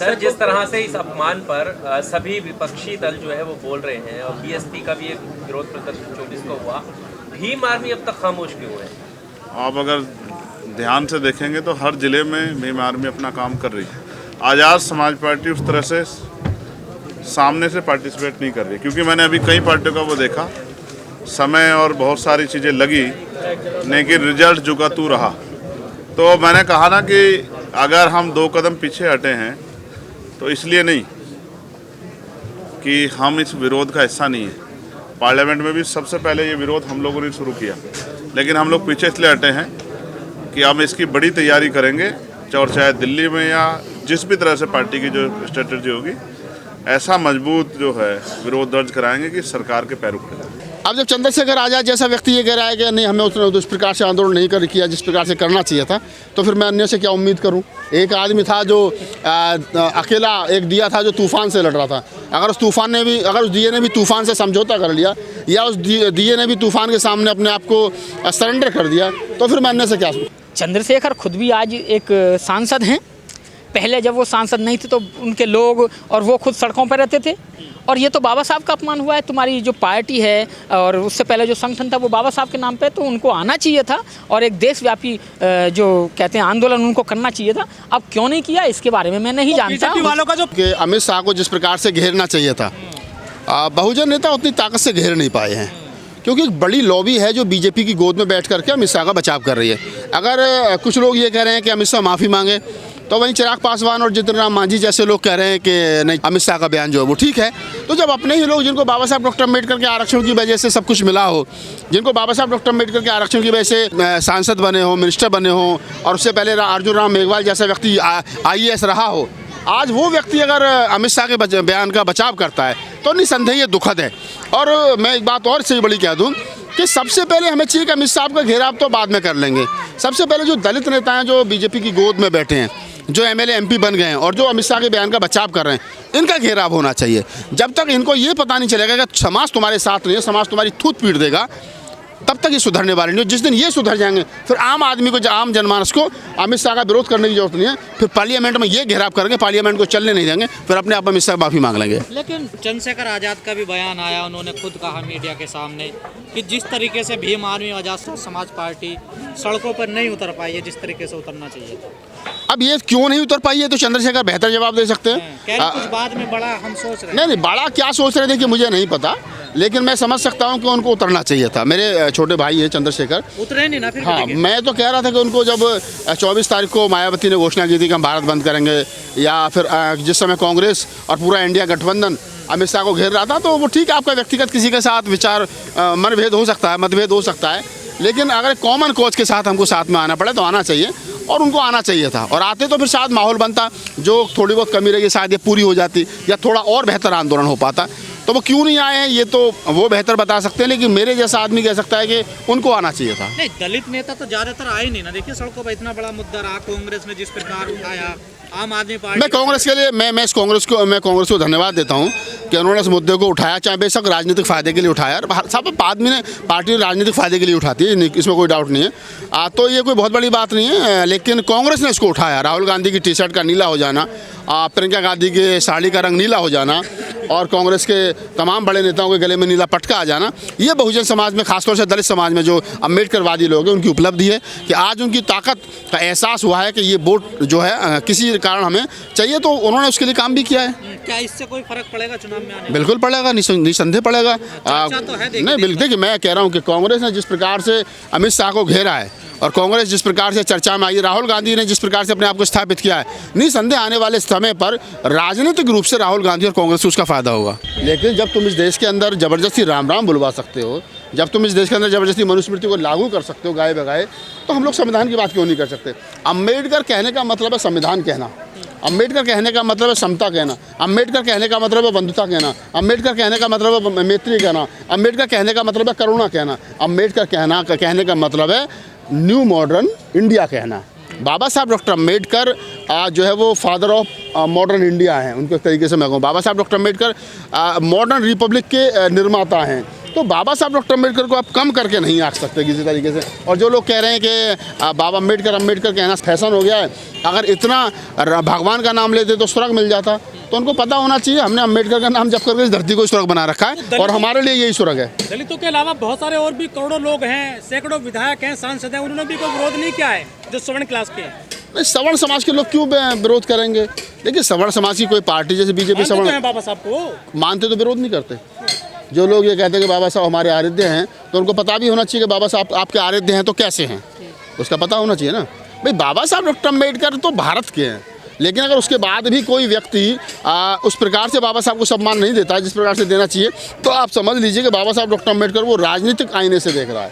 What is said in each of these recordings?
Sir, जिस तरह से इस अपमान पर सभी विपक्षी दल जो है वो बोल रहे हैं और बीएसपी का भी एक विरोध प्रदर्शन 24 को हुआ, भीम आर्मी अब तक खामोश क्यों है? आप अगर ध्यान से देखेंगे तो हर जिले में भीम आर्मी अपना काम कर रही है। आज़ाद समाज पार्टी उस तरह से सामने से पार्टिसिपेट नहीं कर रही, क्योंकि मैंने अभी कई पार्टियों का वो देखा, समय और बहुत सारी चीज़ें लगी लेकिन रिजल्ट जुगा तू रहा। तो मैंने कहा ना कि अगर हम 2 कदम पीछे हटे हैं तो इसलिए नहीं कि हम इस विरोध का हिस्सा नहीं है। पार्लियामेंट में भी सबसे पहले ये विरोध हम लोगों ने शुरू किया, लेकिन हम लोग पीछे इसलिए हटे हैं कि हम इसकी बड़ी तैयारी करेंगे, और चाहे दिल्ली में या जिस भी तरह से पार्टी की जो स्ट्रेटजी होगी, ऐसा मजबूत जो है विरोध दर्ज कराएंगे कि सरकार के पैर उठे। अब जब चंद्रशेखर आज़ाद जैसा व्यक्ति ये कह रहा है कि नहीं, हमें उस प्रकार से आंदोलन नहीं किया जिस प्रकार से करना चाहिए था, तो फिर मैं अन्य से क्या उम्मीद करूं? एक आदमी था जो अकेला एक दिया था जो तूफान से लड़ रहा था। अगर उस दिए ने भी तूफान से समझौता कर लिया या उस दिए ने भी तूफान के सामने अपने आप को सरेंडर कर दिया, तो फिर मैं अन्य से क्या? चंद्रशेखर खुद भी आज एक सांसद हैं। पहले जब वो सांसद नहीं थे तो उनके लोग और वो खुद सड़कों पर रहते थे, और ये तो बाबा साहब का अपमान हुआ है। तुम्हारी जो पार्टी है और उससे पहले जो संगठन था वो बाबा साहब के नाम पे, तो उनको आना चाहिए था और एक देशव्यापी जो कहते हैं आंदोलन उनको करना चाहिए था। अब क्यों नहीं किया इसके बारे में मैं नहीं जानता। वालों का जो अमित शाह को जिस प्रकार से घेरना चाहिए था, बहुजन नेता उतनी ताकत से घेर नहीं पाए हैं, क्योंकि एक बड़ी लॉबी है जो बीजेपी की गोद में बैठ करके अमित शाह का बचाव कर रही है। अगर कुछ लोग ये कह रहे हैं कि अमित शाह माफ़ी मांगे, तो वहीं चिराग पासवान और जितिन राम मांझी जैसे लोग कह रहे हैं कि नहीं, अमित शाह का बयान जो है वो ठीक है। तो जब अपने ही लोग, जिनको बाबा साहब डॉक्टर अम्बेडकर के आरक्षण की वजह से सब कुछ मिला हो, जिनको बाबा साहब डॉक्टर अम्बेडकर के आरक्षण की वजह से सांसद बने हो, मिनिस्टर बने हो, और उससे पहले अर्जुन राम मेघवाल जैसा व्यक्ति IAS रहा हो, आज वो व्यक्ति अगर अमित शाह के बयान का बचाव करता है तो निसंदेह ये दुखद है। और मैं एक बात और से बड़ी कह दूँ कि सबसे पहले हमें चाहिए कि अमित शाह का घेराव तो बाद में कर लेंगे। सबसे पहले जो दलित नेता हैं जो बीजेपी की गोद में बैठे हैं, जो MLA MP बन गए हैं और जो अमित शाह के बयान का बचाव कर रहे हैं, इनका घेराव होना चाहिए। जब तक इनको ये पता नहीं चलेगा कि समाज तुम्हारे साथ नहीं है, समाज तुम्हारी थूत पीट देगा, तब तक ये सुधरने वाले नहीं। जिस दिन ये सुधर जाएंगे, फिर आम आदमी को, आम जनमानस को अमित शाह का विरोध करने की जरूरत नहीं है। फिर पार्लियामेंट में ये घेराव करेंगे, पार्लियामेंट को चलने नहीं देंगे, फिर अपने आप अमित शाह माफ़ी मांग लेंगे। लेकिन चंद्रशेखर आज़ाद का भी बयान आया, उन्होंने खुद कहा मीडिया के सामने कि जिस तरीके से भीम आर्मी आज़ाद समाज पार्टी सड़कों पर नहीं उतर पाई है, जिस तरीके से उतरना चाहिए था। अब ये क्यों नहीं उतर पाई है तो चंद्रशेखर बेहतर जवाब दे सकते हैं। कुछ बाद में बड़ा हम सोच रहे हैं। नहीं, बड़ा क्या सोच रहे थे कि मुझे नहीं पता, लेकिन मैं समझ सकता हूं कि उनको उतरना चाहिए था। मेरे छोटे भाई हैं चंद्रशेखर, उतरे नहीं ना फिर। हाँ, मैं तो कह रहा था कि उनको जब 24 तारीख को मायावती ने घोषणा की थी कि हम भारत बंद करेंगे, या फिर जिस समय कांग्रेस और पूरा इंडिया गठबंधन अमित शाह को घेर रहा था, तो वो ठीक है, आपका व्यक्तिगत किसी के साथ विचार मतभेद हो सकता है, लेकिन अगर कॉमन कॉज के साथ हमको साथ में आना पड़े तो आना चाहिए, और उनको आना चाहिए था। और आते तो फिर शायद माहौल बनता, जो थोड़ी बहुत कमी रही शायद ये पूरी हो जाती, या थोड़ा और बेहतर आंदोलन हो पाता। तो वो क्यों नहीं आए हैं ये तो वो बेहतर बता सकते हैं, लेकिन मेरे जैसा आदमी कह सकता है कि उनको आना चाहिए था। नहीं, दलित नेता तो ज़्यादातर आए नहीं ना। देखिए सड़कों पर इतना बड़ा मुद्दा रहा, कांग्रेस ने जिस प्रकार उठाया, आम आदमी पार्टी। मैं कांग्रेस के लिए मैं कांग्रेस को धन्यवाद देता हूं कि उन्होंने इस मुद्दे को उठाया, चाहे बेशक राजनीतिक फ़ायदे के लिए उठाया। सब आदमी ने, पार्टी राजनीतिक फ़ायदे के लिए उठाती है, इसमें कोई डाउट नहीं है। तो ये कोई बहुत बड़ी बात नहीं है, लेकिन कांग्रेस ने इसको उठाया। राहुल गांधी की टी-शर्ट का नीला हो जाना, प्रियंका गांधी के साड़ी का रंग नीला हो जाना, और कांग्रेस के तमाम बड़े नेताओं के गले में नीला पटका आ जाना, ये बहुजन समाज में, खासतौर से दलित समाज में जो अम्बेडकरवादी लोग हैं, उनकी उपलब्धि है कि आज उनकी ताकत का एहसास हुआ है कि ये वोट जो है किसी कारण हमें चाहिए, तो उन्होंने उसके लिए काम भी किया है। क्या इससे कोई फर्क पड़ेगा चुनाव में आने? बिल्कुल पड़ेगा, निसंदेह पड़ेगा। तो है, नहीं, बिल्कुल। देखिए, मैं कह रहा हूँ कि कांग्रेस ने जिस प्रकार से अमित शाह को घेरा है और कांग्रेस जिस प्रकार से चर्चा में आई, राहुल गांधी ने जिस प्रकार से अपने आप को स्थापित किया है, निसंदेह आने वाले समय पर राजनीतिक रूप से राहुल गांधी और कांग्रेस को उसका फायदा होगा। लेकिन जब तुम इस देश के अंदर जबरदस्ती राम राम बुलवा सकते हो, जब तुम इस देश के अंदर जबरदस्ती मनुस्मृति को लागू कर सकते हो गाए बगाए, तो हम लोग संविधान की बात क्यों नहीं कर सकते? अम्बेडकर कहने का मतलब है संविधान कहना, अम्बेडकर कहने का मतलब है समता कहना, अम्बेडकर कहने का मतलब है बंधुता कहना, अम्बेडकर कहने का मतलब है मैत्री कहना, अम्बेडकर कहने का मतलब है करुणा कहना, अम्बेडकर कहने का मतलब है न्यू मॉडर्न इंडिया कहना। बाबा साहब डॉक्टर अम्बेडकर जो है वो फादर ऑफ मॉडर्न इंडिया हैं। उनके तरीके से मैं कहूँ, बाबा साहब डॉक्टर अम्बेडकर मॉडर्न रिपब्लिक के निर्माता हैं। तो बाबा साहब डॉक्टर अम्बेडकर को आप कम करके नहीं आंक सकते किसी तरीके से। और जो लोग कह रहे हैं कि बाबा अम्बेडकर कहना फैशन हो गया है, अगर इतना भगवान का नाम लेते तो स्वर्ग मिल जाता, तो उनको पता होना चाहिए हमने अम्बेडकर का नाम जप करके इस धरती को स्वर्ग बना रखा है और हमारे लिए यही स्वर्ग है। दलितों के अलावा बहुत सारे और भी करोड़ों लोग हैं, सैकड़ों विधायक हैं, सांसद हैं, उन्होंने भी कोई विरोध नहीं किया है जो सवर्ण क्लास के हैं। नहीं, सवर्ण समाज के लोग क्यों विरोध करेंगे? देखिए, सवर्ण समाज की कोई पार्टी जैसे बीजेपी सवर्ण हैं बाबा साहब को मानते तो विरोध नहीं करते। जो लोग ये कहते हैं कि बाबा साहब हमारे आराध्य हैं, तो उनको पता भी होना चाहिए कि बाबा साहब आपके आराध्य हैं तो कैसे हैं, उसका पता होना चाहिए ना भाई। बाबा साहब डॉक्टर अम्बेडकर तो भारत के हैं, लेकिन अगर उसके बाद भी कोई व्यक्ति उस प्रकार से बाबा साहब को सम्मान नहीं देता है जिस प्रकार से देना चाहिए, तो आप समझ लीजिए कि बाबा साहब डॉक्टर अम्बेडकर वो राजनीतिक आईने से देख रहा है,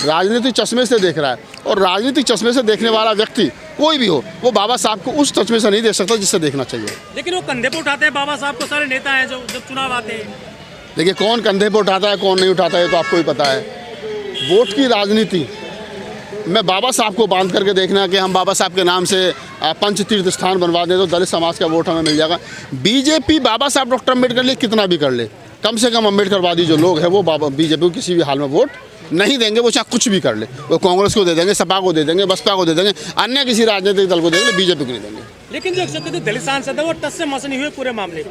राजनीतिक चश्मे से देख रहा है। और राजनीतिक चश्मे से देखने वाला व्यक्ति कोई भी हो, वो बाबा साहब को उस चश्मे से नहीं देख सकता जिससे देखना चाहिए। लेकिन वो कंधे पे उठाते हैं बाबा साहब को सारे नेता हैं जो जब चुनाव आते हैं। देखिए, कौन कंधे पर उठाता है कौन नहीं उठाता है तो आपको ही पता है। वोट की राजनीति में बाबा साहब को बांध करके देखना कि हम बाबा साहब के नाम से पंच तीर्थ स्थान बनवा दें तो दलित समाज का वोट हमें मिल जाएगा। बीजेपी बाबा साहब डॉक्टर अम्बेडकर लिए कितना भी कर ले, कम से कम अम्बेडकरवादी जो लोग हैं वो बीजेपी को किसी भी हाल में वोट नहीं देंगे। वो चाहे कुछ भी कर ले, वो कांग्रेस को दे देंगे, सपा को दे देंगे, बसपा को दे देंगे, अन्य किसी राजनीतिक दल को दे देंगे, बीजेपी को नहीं देंगे। लेकिन जो दलित सांसद है वो टस से मस नहीं हुए पूरे मामले।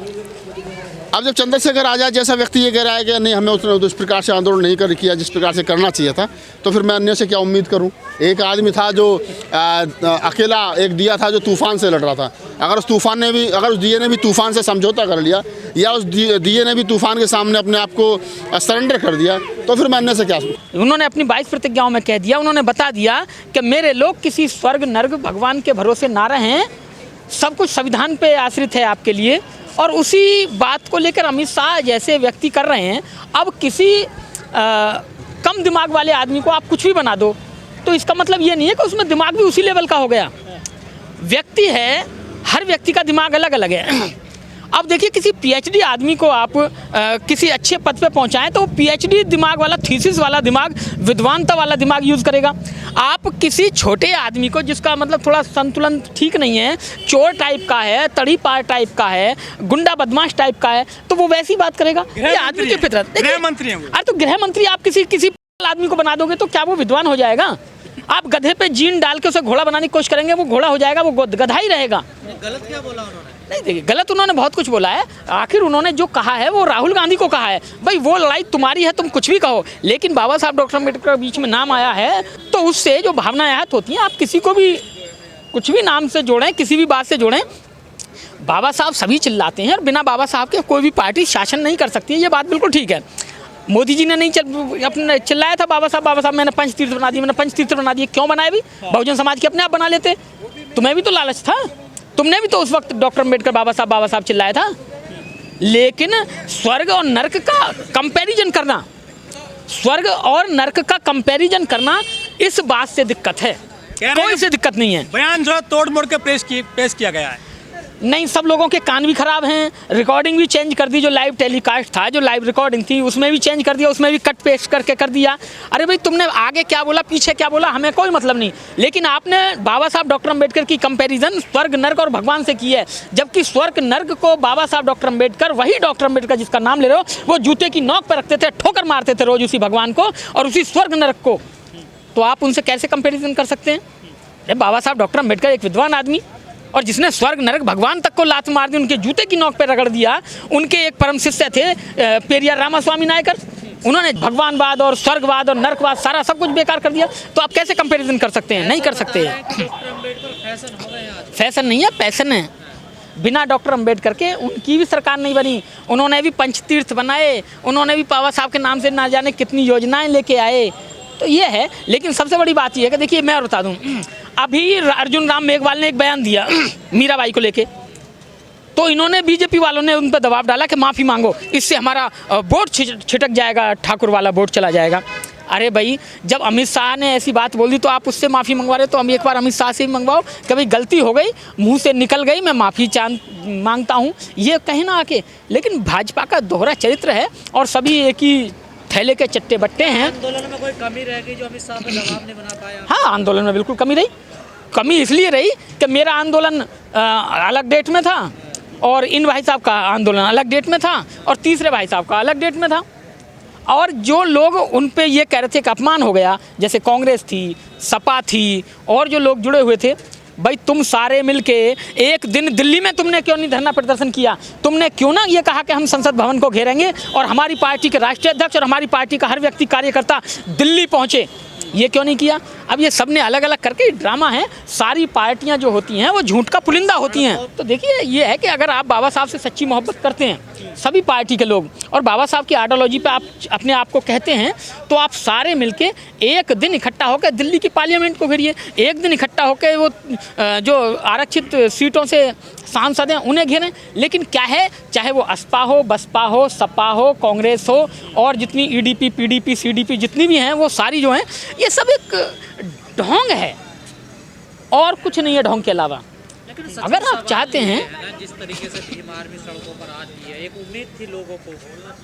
अब जब चंद्रशेखर आज़ाद जैसा व्यक्ति ये कह रहा है कि नहीं हमें उस प्रकार से आंदोलन नहीं किया जिस प्रकार से करना चाहिए था, तो फिर मैं अन्य से क्या उम्मीद करूं? एक आदमी था जो अकेला एक दिया था जो तूफान से लड़ रहा था। अगर उस दिए ने भी तूफान से समझौता कर लिया या उस दिए ने भी तूफान के सामने अपने आप को सरेंडर कर दिया, तो फिर मैं अन्य से क्या? उन्होंने अपनी 22 प्रतिज्ञाओं में कह दिया, उन्होंने बता दिया कि मेरे लोग किसी स्वर्ग नर्क भगवान के भरोसे ना रहें, सब कुछ संविधान पे आश्रित है आपके लिए। और उसी बात को लेकर अमित शाह जैसे व्यक्ति कर रहे हैं। अब किसी कम दिमाग वाले आदमी को आप कुछ भी बना दो, तो इसका मतलब ये नहीं है कि उसमें दिमाग भी उसी लेवल का हो गया। व्यक्ति है, हर व्यक्ति का दिमाग अलग अलग है। अब देखिए, किसी पीएचडी आदमी को आप किसी अच्छे पद पे पहुंचाएं तो वो पीएचडी दिमाग वाला, थीसिस वाला दिमाग, विद्वानता वाला दिमाग यूज़ करेगा। आप किसी छोटे आदमी को जिसका मतलब थोड़ा संतुलन ठीक नहीं है, चोर टाइप का है, तड़ी पार टाइप का है, गुंडा बदमाश टाइप का है, तो वो वैसी बात करेगा। ये आदमी की फितरत। गृह मंत्री हैं। अरे तो गृह मंत्री आप किसी आदमी को बना दोगे तो क्या वो विद्वान हो जाएगा? आप गधे पे जीन डाल के उसे घोड़ा बनाने की कोशिश करेंगे, वो घोड़ा हो जाएगा, वो गधा ही रहेगा। गलत क्या बोला उन्होंने? नहीं, देखिए, गलत उन्होंने बहुत कुछ बोला है। आखिर उन्होंने जो कहा है वो राहुल गांधी को कहा है, भाई वो लड़ाई तुम्हारी है, तुम कुछ भी कहो, लेकिन बाबा साहब डॉक्टर अम्बेडकर के बीच में नाम आया है तो उससे जो भावनाएं आहत होती हैं, आप किसी को भी कुछ भी नाम से जोड़ें, किसी भी बात से जोड़ें। बाबा साहब सभी चिल्लाते हैं और बिना बाबा साहब के कोई भी पार्टी शासन नहीं कर सकती है, ये बात बिल्कुल ठीक है। मोदी जी ने नहीं अपने चिल्लाया था बाबा साहब मैंने पंचतीर्थ बना दिए, मैंने पंचतीर्थ बना दिए। क्यों बनाए? भी बहुजन समाज के अपने आप बना लेते। तुम्हें भी तो लालच था, तुमने भी तो उस वक्त डॉक्टर अम्बेडकर बाबा साहब चिल्लाया था। लेकिन स्वर्ग और नर्क का कंपैरिजन करना, स्वर्ग और नर्क का कंपैरिजन करना, इस बात से दिक्कत है, कोई से दिक्कत नहीं है। बयान जो है तोड़ मोड़ के पेश किया गया है। नहीं, सब लोगों के कान भी खराब हैं। रिकॉर्डिंग भी चेंज कर दी, जो लाइव टेलीकास्ट था, जो लाइव रिकॉर्डिंग थी उसमें भी चेंज कर दिया, उसमें भी कट पेस्ट करके कर दिया। अरे भाई, तुमने आगे क्या बोला पीछे क्या बोला हमें कोई मतलब नहीं, लेकिन आपने बाबा साहब डॉक्टर अम्बेडकर की कंपैरिजन स्वर्ग नर्क और भगवान से की है। जबकि स्वर्ग नर्क को बाबा साहब डॉक्टर अम्बेडकर, वही डॉक्टर अम्बेडकर जिसका नाम ले रहे हो, वो जूते की नोक पर रखते थे, ठोकर मारते थे रोज उसी भगवान को और उसी स्वर्ग नर्क को। तो आप उनसे कैसे कंपेरिजन कर सकते हैं? अरे बाबा साहब डॉक्टर अम्बेडकर एक विद्वान आदमी, और जिसने स्वर्ग नरक भगवान तक को लात मार दी, उनके जूते की नोक पे रगड़ दिया। उनके एक परम शिष्य थे पेरियार रामास्वामी नायकर, उन्होंने भगवानवाद और स्वर्गवाद और नरकवाद सारा सब कुछ बेकार कर दिया। तो आप कैसे कंपैरिजन कर सकते हैं? नहीं कर सकते। फैशन नहीं है, पैशन है। बिना डॉक्टर अम्बेडकर के उनकी भी सरकार नहीं बनी। उन्होंने भी पंचतीर्थ बनाए, उन्होंने भी बाबा साहब के नाम से ना जाने कितनी योजनाएं लेके आए। तो ये है, लेकिन सबसे बड़ी बात ये है कि देखिए, मैं बता दूं, अभी अर्जुन राम मेघवाल ने एक बयान दिया मीराबाई को लेके, तो इन्होंने बीजेपी वालों ने उन पर दबाव डाला कि माफ़ी मांगो, इससे हमारा वोट छिटक जाएगा, ठाकुर वाला वोट चला जाएगा। अरे भाई, जब अमित शाह ने ऐसी बात बोल दी तो आप उससे माफ़ी मंगवा रहे, तो हम एक बार अमित शाह से ही मंगवाओ, कभी गलती हो गई, मुंह से निकल गई, मैं माफ़ी मांगता हूँ, ये कहे ना आके। लेकिन भाजपा का दोहरा चरित्र है और सभी एक ही थैले के चट्टे बट्टे हैं। आंदोलन में कोई कमी रह गई जो अमित शाह पे दबाव नहीं बना पाया? हाँ, आंदोलन में बिल्कुल कमी रही। कमी इसलिए रही कि मेरा आंदोलन अलग डेट में था और इन भाई साहब का आंदोलन अलग डेट में था और तीसरे भाई साहब का अलग डेट में था। और जो लोग उन पे ये कह रहे थे कि अपमान हो गया, जैसे कांग्रेस थी, सपा थी और जो लोग जुड़े हुए थे, भाई तुम सारे मिलके एक दिन दिल्ली में तुमने क्यों नहीं धरना प्रदर्शन किया? तुमने क्यों ना ये कहा कि हम संसद भवन को घेरेंगे और हमारी पार्टी के राष्ट्रीय अध्यक्ष और हमारी पार्टी का हर व्यक्ति कार्यकर्ता दिल्ली पहुँचे? ये क्यों नहीं किया? अब ये सब ने अलग अलग करके ड्रामा है। सारी पार्टियां जो होती हैं वो झूठ का पुलिंदा होती हैं। तो देखिए ये है कि अगर आप बाबा साहब से सच्ची मोहब्बत करते हैं सभी पार्टी के लोग और बाबा साहब की आइडियोलॉजी पे आप अपने आप को कहते हैं, तो आप सारे मिलके एक दिन इकट्ठा होकर दिल्ली की पार्लियामेंट को घेरिए। एक दिन इकट्ठा होकर वो जो आरक्षित सीटों से सांसद हैं उन्हें घेरें। लेकिन क्या है, चाहे वो असपा हो, बसपा हो, सपा हो, कांग्रेस हो और जितनी ईडीपी, पीडीपी, सीडीपी जितनी भी हैं वो सारी जो हैं ये सब एक ढोंग है और कुछ नहीं है ढोंग के अलावा। अगर आप चाहते हैं, जिस तरीके से भीम आर्मी सड़कों पर आज भी है, एक उम्मीद थी लोगों को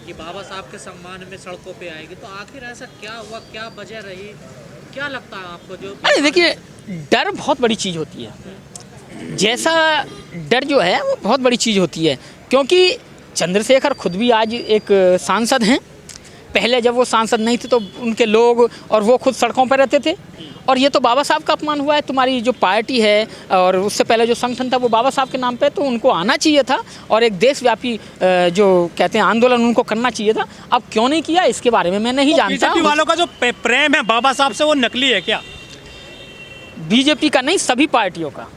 कि बाबा साहब के सम्मान में सड़कों पे आएगी, तो आखिर ऐसा क्या हुआ, क्या वजह रही, क्या लगता है आपको? जो अरे देखिए, डर बहुत बड़ी चीज़ होती है। जैसा डर जो है वो बहुत बड़ी चीज़ होती है, क्योंकि चंद्रशेखर खुद भी आज एक सांसद हैं। पहले जब वो सांसद नहीं थे तो उनके लोग और वो खुद सड़कों पर रहते थे। और ये तो बाबा साहब का अपमान हुआ है। तुम्हारी जो पार्टी है और उससे पहले जो संगठन था वो बाबा साहब के नाम पे, तो उनको आना चाहिए था और एक देशव्यापी जो कहते हैं आंदोलन उनको करना चाहिए था। अब क्यों नहीं किया इसके बारे में मैं नहीं जानता। बीजेपी वालों का जो प्रेम है बाबा साहब से वो नकली है क्या? बीजेपी का नहीं, सभी पार्टियों का,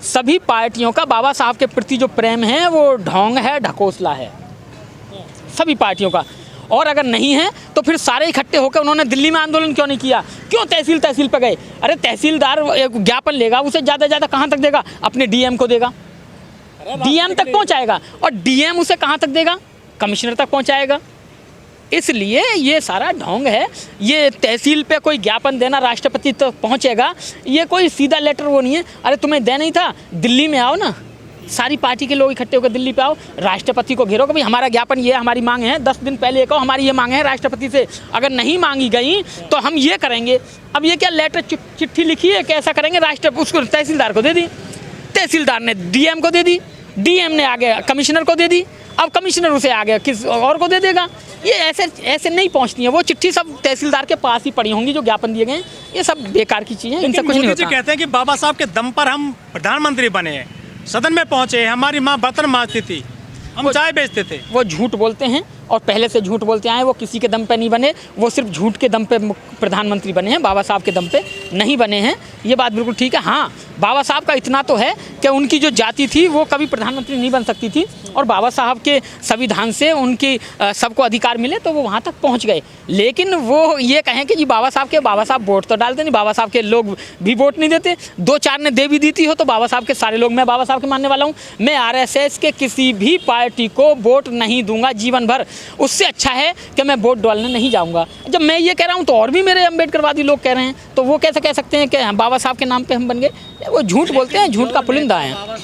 सभी पार्टियों का बाबा साहब के प्रति जो प्रेम है वो ढोंग है, ढकोसला है, सभी पार्टियों का। और अगर नहीं है तो फिर सारे इकट्ठे होकर उन्होंने दिल्ली में आंदोलन क्यों नहीं किया? क्यों तहसील पे गए? अरे तहसीलदार एक ज्ञापन लेगा, उसे ज़्यादा से ढ्यादा कहाँ तक देगा? अपने डीएम को देगा, डीएम तक पहुँचाएगा। और डीएम उसे कहाँ तक देगा? कमिश्नर तक पहुँचाएगा। इसलिए ये सारा ढोंग है। ये तहसील पे कोई ज्ञापन देना राष्ट्रपति तक पहुँचेगा, ये कोई सीधा लेटर वो नहीं है। अरे तुम्हें देना ही था, दिल्ली में आओ ना, सारी पार्टी के लोग इकट्ठे होकर दिल्ली पे आओ, राष्ट्रपति को घेरो कि भाई हमारा ज्ञापन ये, हमारी मांग है। 10 दिन पहले कहो हमारी ये मांग है राष्ट्रपति से, अगर नहीं मांगी गई तो हम ये करेंगे। अब ये क्या लेटर चिट्ठी लिखी है, कैसा करेंगे? उसको तहसीलदार को दे दी, तहसीलदार ने डीएम को दे दी, डीएम ने आगे कमिश्नर को दे दी, अब कमिश्नर उसे आगे किस और को दे देगा। ये ऐसे नहीं पहुंचती है। वो चिट्ठी सब तहसीलदार के पास ही पड़ी होंगी जो ज्ञापन दिए गए हैं। ये सब बेकार की चीज़ें, इनसे कुछ नहीं होता। कहते हैं कि बाबा साहब के दम पर हम प्रधानमंत्री बने हैं, सदन में पहुंचे, हमारी माँ बर्तन मांजती थी, हम चाय बेचते थे। वो झूठ बोलते हैं और पहले से झूठ बोलते आए। वो किसी के दम पे नहीं बने, वो सिर्फ झूठ के दम पे प्रधानमंत्री बने हैं, बाबा साहब के दम पे नहीं बने हैं। ये बात बिल्कुल ठीक है। हाँ, बाबा साहब का इतना तो है कि उनकी जो जाति थी वो कभी प्रधानमंत्री नहीं बन सकती थी और बाबा साहब के संविधान से उनकी सबको अधिकार मिले तो वो वहाँ तक पहुँच गए। लेकिन वो ये कहें कि जी बाबा साहब वोट तो डालते नहीं, बाबा साहब के लोग भी वोट नहीं देते। 2-4 ने दे भी दी थी हो तो बाबा साहब के सारे लोग, मैं बाबा साहब के मानने वाला हूँ। मैं आरएसएस के किसी भी पार्टी को वोट नहीं दूंगा जीवन भर। उससे अच्छा है कि मैं वोट डालने नहीं जाऊंगा। जब मैं ये कह रहा हूँ तो और भी मेरे अम्बेडकरवादी लोग कह रहे हैं, तो वो कैसे कह सकते हैं कि बाबा साहब के नाम पे हम बन गए? वो झूठ बोलते हैं, झूठ का पुलिंदा है।